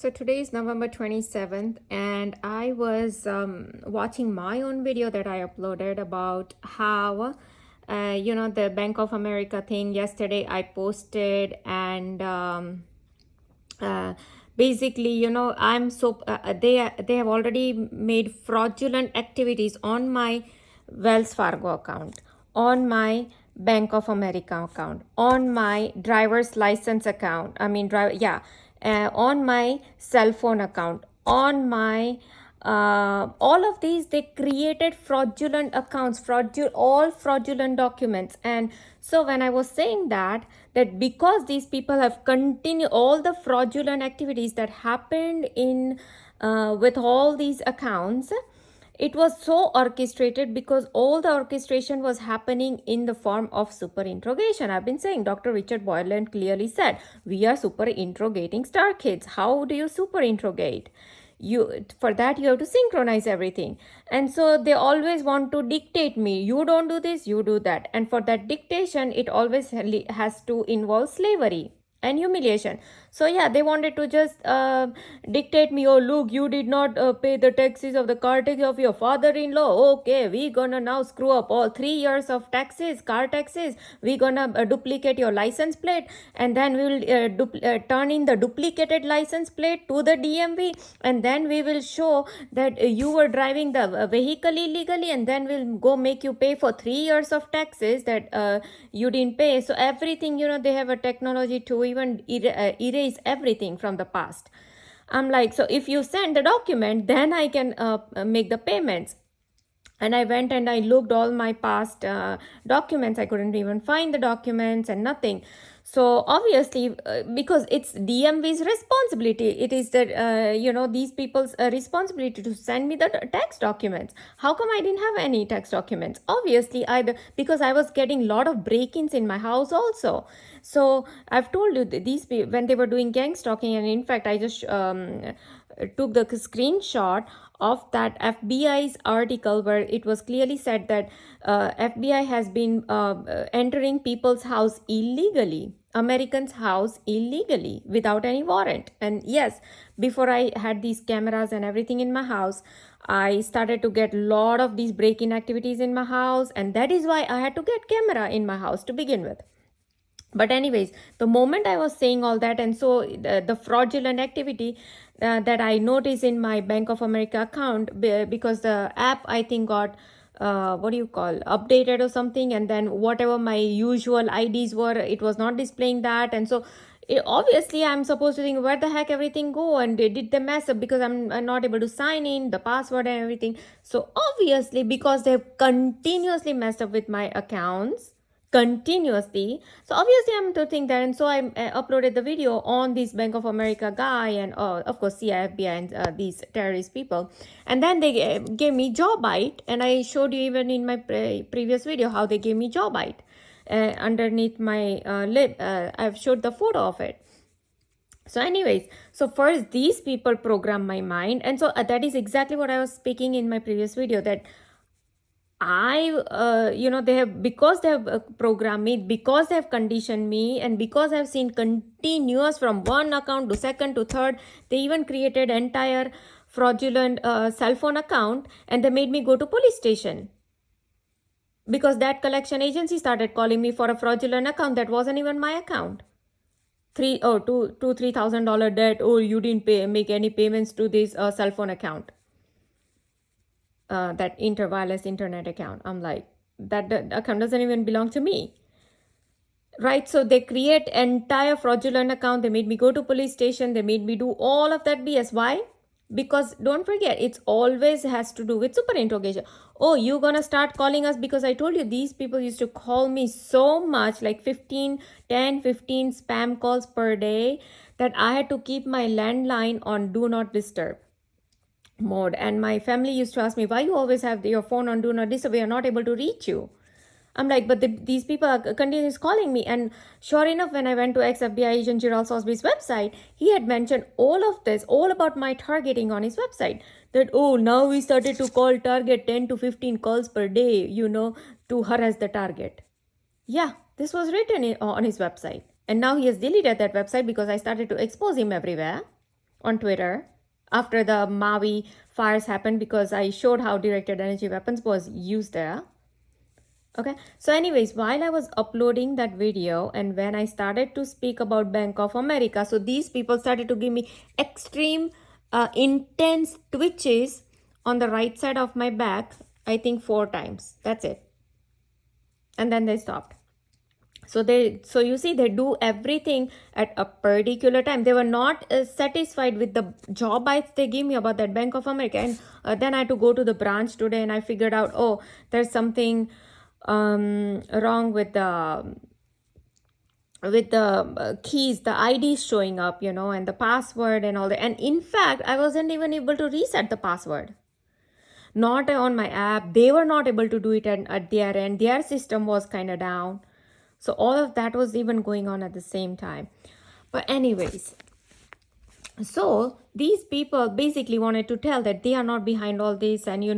So today is November 27th, and I was watching my own video that I uploaded about how, the Bank of America thing. Yesterday I posted, and uh, basically, I'm so they have already made fraudulent activities on my Wells Fargo account, on my Bank of America account, on my driver's license account. On my cell phone account, on my all of these. They created fraudulent accounts, all fraudulent documents. And so when I was saying that because these people have continued all the fraudulent activities that happened in with all these accounts, it was so orchestrated because all the orchestration was happening in the form of super interrogation. I've been saying, Dr. Richard Boylan clearly said, we are super interrogating star kids. How do you super interrogate? For that you have to synchronize everything. And so they always want to dictate me, you don't do this, you do that. And for that dictation, it always has to involve slavery and humiliation. So yeah, they wanted to just dictate me. Oh, look, you did not pay the taxes of the car tax of your father-in-law. Okay, we gonna now screw up all 3 years of taxes, car taxes. We gonna duplicate your license plate, and then we will turn in the duplicated license plate to the DMV, and then we will show that you were driving the vehicle illegally, and then we'll go make you pay for 3 years of taxes that you didn't pay. So everything, they have a technology to even erase everything from the past. I'm like, so if you send the document, then I can make the payments. And I went and I looked all my past documents. I couldn't even find the documents and nothing. So obviously, because it's DMV's responsibility, it is that these people's responsibility to send me the tax documents. How come I didn't have any tax documents? Obviously, either because I was getting a lot of break-ins in my house also. So I've told you that these people, when they were doing gang stalking, and in fact, I just took the screenshot of that FBI's article where it was clearly said that FBI has been entering people's house illegally, Americans' house illegally without any warrant. And yes, before I had these cameras and everything in my house, I started to get a lot of these break-in activities in my house, and that is why I had to get camera in my house to begin with. But anyways, the moment I was saying all that, and so the fraudulent activity that I noticed in my Bank of America account, because the app I think got updated or something, and then whatever my usual IDs were, it was not displaying that. And so obviously I'm supposed to think, where the heck everything go, and did they mess up because I'm not able to sign in the password and everything. So obviously, because they've continuously messed up with my accounts continuously, so obviously I'm to think that. And so I uploaded the video on this Bank of America guy, and of course CIA, FBI, and these terrorist people. And then they gave me jaw bite, and I showed you even in my previous video how they gave me jaw bite underneath my lip. I've showed the photo of it. So anyways, so first these people program my mind, and so that is exactly what I was speaking in my previous video, that they have, because they have programmed me, because they have conditioned me, and because I've seen continuous from one account to second to third. They even created entire fraudulent cell phone account, and they made me go to police station because that collection agency started calling me for a fraudulent account that wasn't even my account. $3,000 debt. Oh, you didn't make any payments to this cell phone account. That wireless internet account. I'm like, that account doesn't even belong to me, right? So they create entire fraudulent account. They made me go to police station. They made me do all of that BS. Why? Because don't forget, it's always has to do with super interrogation. Oh, you're gonna start calling us, because I told you these people used to call me so much, like 10 15 spam calls per day, that I had to keep my landline on do not disturb mode. And my family used to ask me, why you always have your phone on do not disturb, we are not able to reach you. I'm like, but these people are continuously calling me. And sure enough, when I went to ex-FBI agent GERAL SOSBEE's website, he had mentioned all of this, all about my targeting on his website, that, oh, now we started to call target 10 to 15 calls per day, to harass the target. Yeah, this was written on his website. And now he has deleted that website because I started to expose him everywhere on Twitter after the Maui fires happened, because I showed how directed energy weapons was used there. Okay, so anyways, while I was uploading that video and when I started to speak about Bank of America, so these people started to give me extreme intense twitches on the right side of my back, I think 4 times. That's it. And then they stopped. So you see, they do everything at a particular time. They were not satisfied with the job bites they gave me about that Bank of America. And then I had to go to the branch today and I figured out, oh, there's something wrong with the keys, the IDs showing up, and the password and all that. And in fact, I wasn't even able to reset the password. Not on my app. They were not able to do it at their end. Their system was kind of down. So all of that was even going on at the same time. But anyways, so these people basically wanted to tell that they are not behind all this, and you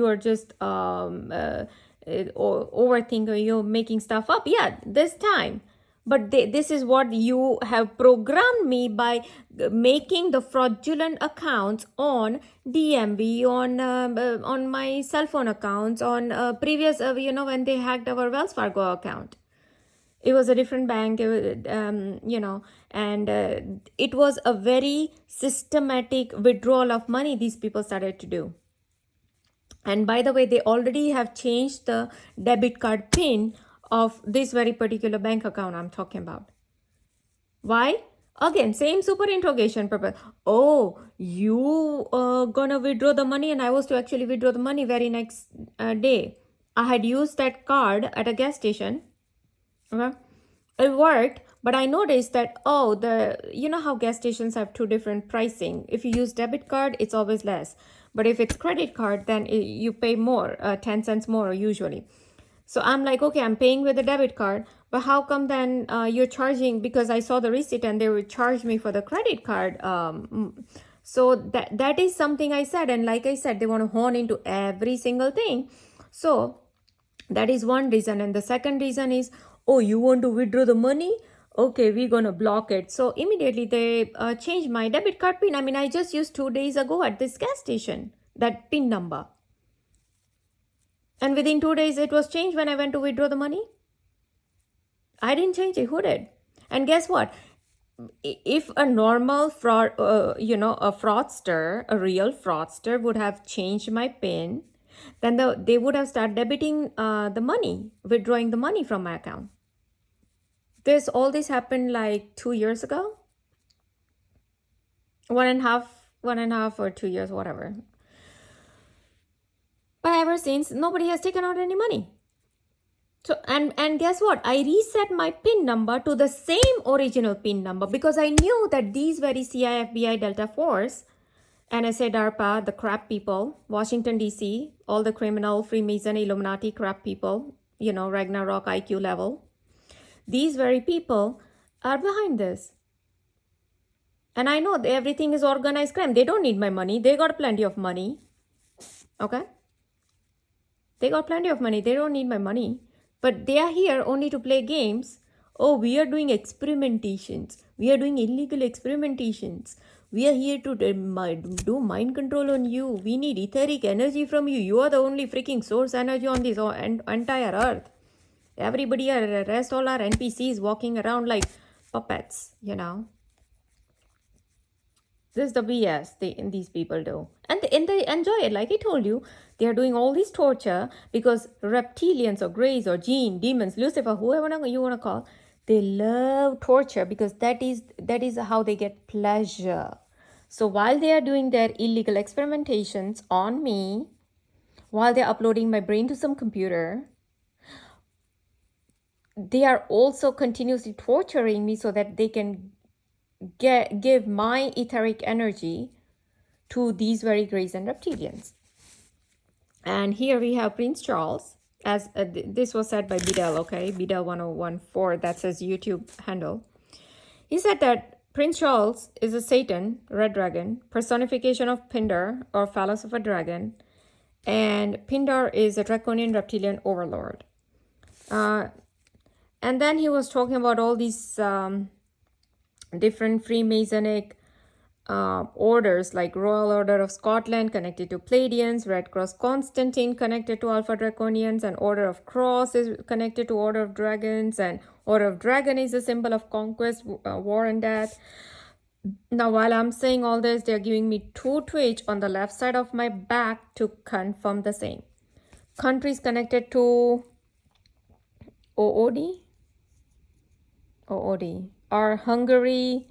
are just overthinker, you're making stuff up. Yeah, this time. But this is what you have programmed me by making the fraudulent accounts on DMV, on my cell phone accounts, on previous, when they hacked our Wells Fargo account. It was a different bank, and it was a very systematic withdrawal of money these people started to do. And by the way, they already have changed the debit card PIN of this very particular bank account I'm talking about. Why? Again, same super interrogation purpose. Oh, you gonna withdraw the money, and I was to actually withdraw the money very next day. I had used that card at a gas station. Okay, it worked, but I noticed that, you know how gas stations have 2 different pricing. If you use debit card, it's always less. But if it's credit card, then you pay more, 10 cents more usually. So I'm like, okay, I'm paying with a debit card, but how come then you're charging? Because I saw the receipt and they would charge me for the credit card. So that is something I said. And like I said, they want to hone into every single thing. So that is one reason. And the second reason is, oh, you want to withdraw the money? Okay, we're going to block it. So immediately they changed my debit card PIN. I mean, I just used 2 days ago at this gas station, that PIN number. And within 2 days, it was changed when I went to withdraw the money. I didn't change it. Who did? And guess what? If a normal fraud, a fraudster, a real fraudster would have changed my PIN, then they would have started debiting the money, withdrawing the money from my account. All this happened like 2 years ago. 1.5 or 2 years, whatever. But ever since, nobody has taken out any money. So, and guess what? I reset my PIN number to the same original PIN number because I knew that these very CIA, FBI, Delta Force, NSA, DARPA, the crap people, Washington, D.C., all the criminal, Freemason, Illuminati crap people, Ragnarok IQ level, these very people are behind this. And I know everything is organized crime. They don't need my money. They got plenty of money. Okay? They got plenty of money. They don't need my money. But they are here only to play games. Oh, we are doing experimentations. We are doing illegal experimentations. We are here to do mind control on you. We need etheric energy from you. You are the only freaking source energy on this entire earth. Everybody, rest all our NPCs walking around like puppets, This is the BS these people do. And they enjoy it. Like I told you, they are doing all this torture because reptilians or greys or jinn, demons, Lucifer, whoever you want to call, they love torture because that is how they get pleasure. So while they are doing their illegal experimentations on me, while they're uploading my brain to some computer, they are also continuously torturing me so that they can give my etheric energy to these very greys and reptilians. And here we have Prince Charles, as this was said by Bidel, okay? Bidel 1014, that's his YouTube handle. He said that Prince Charles is a Satan, red dragon, personification of Pindar, or phallus of a dragon, and Pindar is a draconian reptilian overlord. And then he was talking about all these different Freemasonic orders like Royal Order of Scotland connected to Pleiadians, Red Cross Constantine connected to Alpha Draconians, and Order of Cross is connected to Order of Dragons, and Order of Dragon is a symbol of conquest, war, and death. Now, while I'm saying all this, they're giving me 2 twitch on the left side of my back to confirm the same. Countries connected to OOD are Hungary,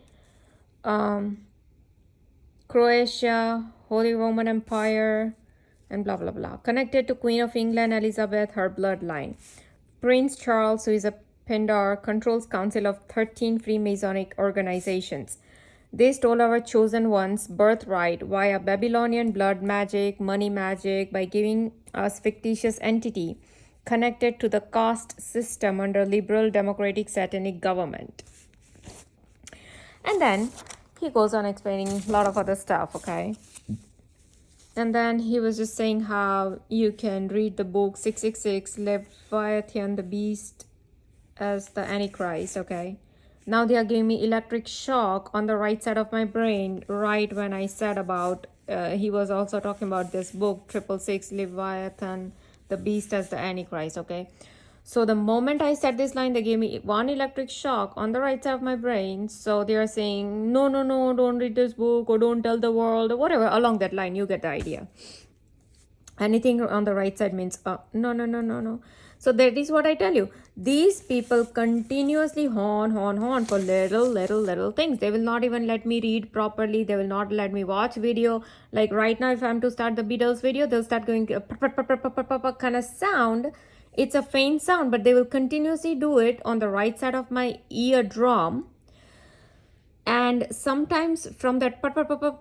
Croatia, Holy Roman Empire, and blah, blah, blah. Connected to Queen of England, Elizabeth, her bloodline. Prince Charles, who is a Pindar, controls Council of 13 Freemasonic organizations. They stole our chosen ones' birthright via Babylonian blood magic, money magic, by giving us fictitious entity connected to the caste system under liberal democratic satanic government. And then he goes on explaining a lot of other stuff, okay? And then he was just saying how you can read the book 666, Leviathan, the Beast, as the Antichrist, okay? Now they are giving me electric shock on the right side of my brain, right when I said about, he was also talking about this book, 666, Leviathan, the Beast as the Antichrist, okay? So the moment I said this line, they gave me one electric shock on the right side of my brain. So they are saying, no, don't read this book, or don't tell the world, or whatever, along that line, you get the idea. Anything on the right side means, no. So that is what I tell you. These people continuously horn for little things. They will not even let me read properly. They will not let me watch video. Like right now, if I'm to start the Beatles video, they'll start going kind of sound. It's a faint sound, but they will continuously do it on the right side of my eardrum. And sometimes from that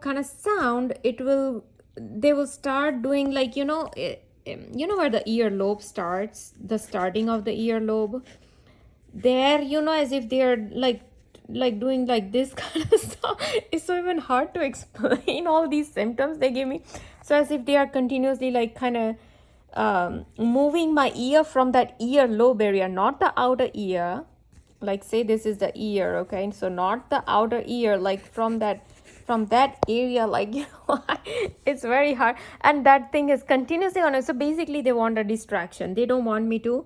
kind of sound, they will start doing like, you know where the earlobe starts, the starting of the earlobe there, as if they're like doing like this kind of stuff. It's so even hard to explain all these symptoms they give me. So as if they are continuously like kind of moving my ear from that earlobe area, not the outer ear. Like say this is the ear, okay? So not the outer ear, like from that area, like it's very hard, and that thing is continuously on it. So basically they want a distraction. They don't want me to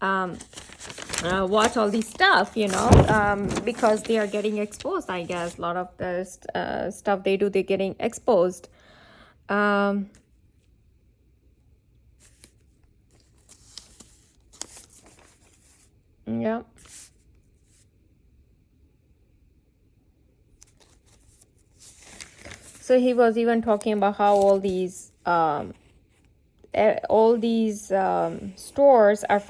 watch all these stuff, because they are getting exposed. I guess a lot of the stuff they do, they're getting exposed. Yeah. So he was even talking about how all these stores are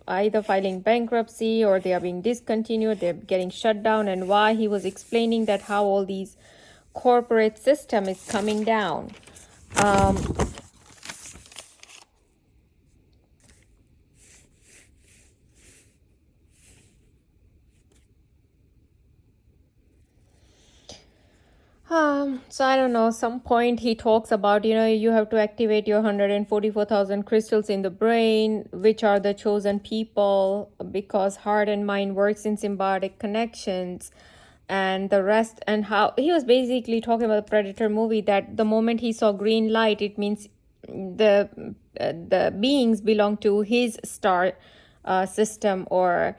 either filing bankruptcy, or they are being discontinued, they're getting shut down, and why. He was explaining that how all these corporate system is coming down. So I don't know, some point he talks about, you have to activate your 144,000 crystals in the brain, which are the chosen people, because heart and mind works in symbiotic connections, and the rest. And how he was basically talking about the Predator movie, that the moment he saw green light, it means the beings belong to his star system, or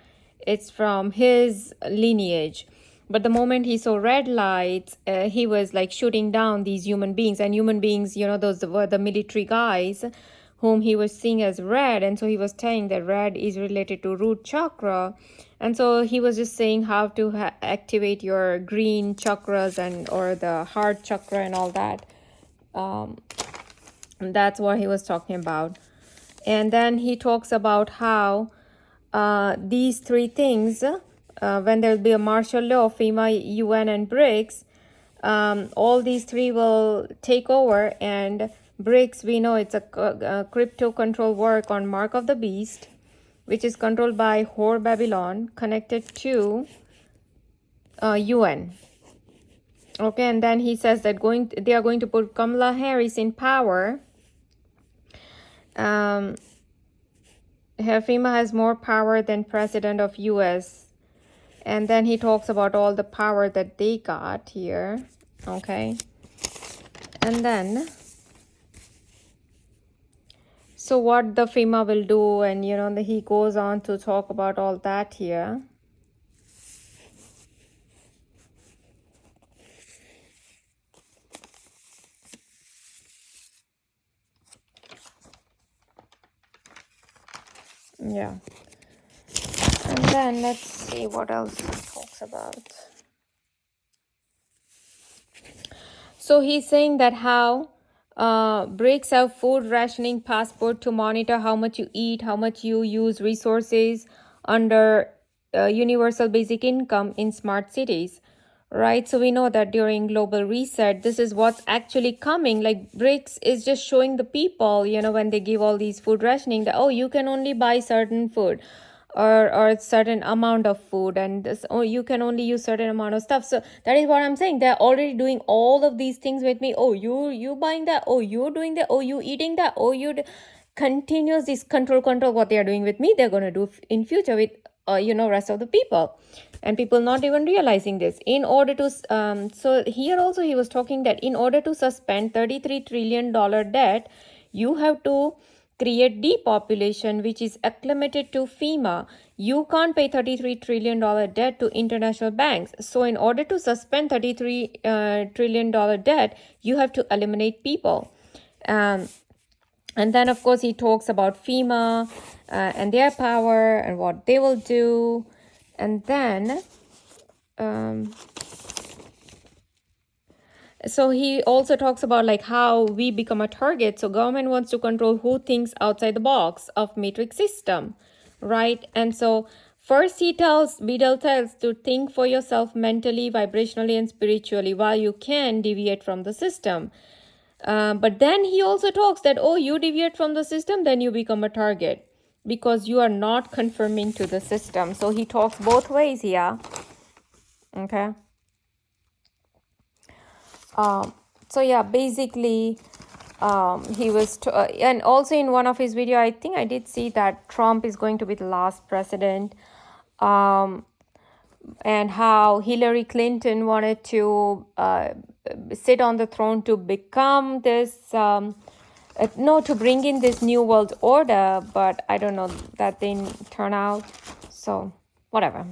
it's from his lineage. But the moment he saw red lights, he was like shooting down these human beings. And human beings, those were the military guys whom he was seeing as red. And so he was saying that red is related to root chakra. And so he was just saying how to activate your green chakras or the heart chakra and all that. That's what he was talking about. And then he talks about how these 3 things, when there will be a martial law, FEMA, UN, and BRICS, all these 3 will take over. And BRICS, we know it's a crypto control work on Mark of the Beast, which is controlled by Whore Babylon, connected to UN. Okay, and then he says that they are going to put Kamala Harris in power. FEMA has more power than President of US. And then he talks about all the power that they got here. Okay. And then, so what the FEMA will do, and he goes on to talk about all that here. Yeah. And then let's see what else he talks about. So he's saying that how BRICS have food rationing passport to monitor how much you eat, how much you use resources under universal basic income in smart cities, right? So we know that during global reset, this is what's actually coming. Like BRICS is just showing the people, when they give all these food rationing, that, oh, you can only buy certain food or a certain amount of food, and this, oh, you can only use certain amount of stuff. So that is what I'm saying. They're already doing all of these things with me. Oh, you buying that, oh, you doing that, oh, you eating that, oh, continuous this control what they are doing with me, they're going to do in future with rest of the people, and people not even realizing this. In order to so here also he was talking that in order to suspend $33 trillion debt, you have to create depopulation, which is acclimated to FEMA. You can't pay $33 trillion debt to international banks. So in order to suspend $33 trillion debt, you have to eliminate people. And then, of course, he talks about FEMA and their power and what they will do. And then, so he also talks about like how we become a target. So government wants to control who thinks outside the box of matrix system, right? And so first Beadle tells to think for yourself mentally, vibrationally, and spiritually while you can deviate from the system. But then he also talks that, oh, you deviate from the system, then you become a target because you are not conforming to the system. So he talks both ways here. Okay. So yeah, basically, he was, and also in one of his video, I think I did see that Trump is going to be the last president, and how Hillary Clinton wanted to sit on the throne to become this, to bring in this new world order, but I don't know, that didn't turn out. So whatever.